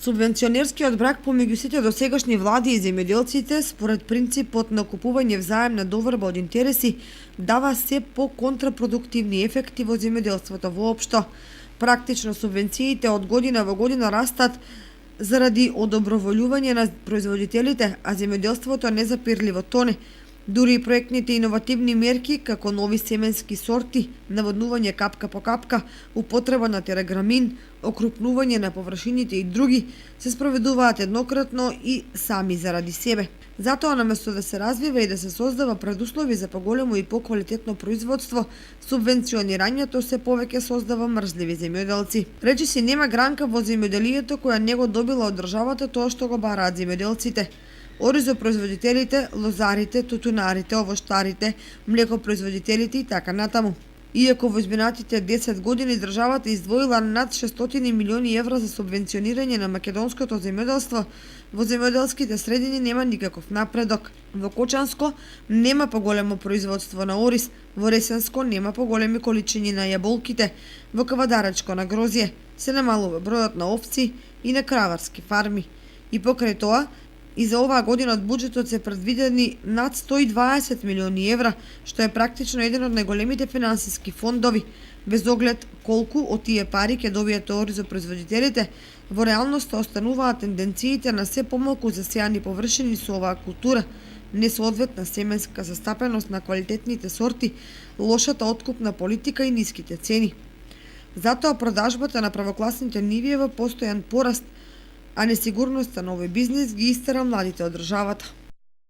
Субвенционерскиот брак помеѓу сите досегашни влади и земјоделците, според принципот на купување взаемна доверба од интереси, дава се по-контрапродуктивни ефекти во земјоделството воопшто. Практично субвенциите од година во година растат заради одоброволјување на производителите, а земјоделството незапирливо тоне. Дури и проектните иновативни мерки, како нови семенски сорти, наводнување капка по капка, употреба на тераграмин, окрупнување на површините и други, се спроведуваат еднократно и сами заради себе. Затоа, наместо да се развива и да се создава предуслови за поголемо и поквалитетно производство, субвенционирањето се повеќе создава мрзливи земјоделци. Речиси нема гранка во земјоделието која не го добила од државата тоа што го бараат земјоделците. Оризопроизводителите, лозарите, тутунарите, овоштарите, млекопроизводителите и така натаму. Иако во изминатите 10 години државата издвоила над 600 милиони евра за субвенционирање на македонското земјоделство, во земјоделските средини нема никаков напредок. Во Кочанско нема поголемо производство на ориз, во Ресенско нема поголеми количини на јаболките, во Кавадарачко на грозје, се намалува бројот на овци и на краварски фарми. И покрај тоа, и за оваа година од буџетот се предвидени над 120 милиони евра, што е практично еден од најголемите финансиски фондови. Без оглед колку од тие пари ќе добијат оризопроизводителите, во реалноста остануваат тенденциите на се помалку засејани површини со оваа култура, несоодветна семенска застапеност на квалитетните сорти, лошата откупна политика и ниските цени. Затоа продажбата на правокласните ниви е во постојан пораст, а несигурноста на овој бизнис ги истера младите од државата.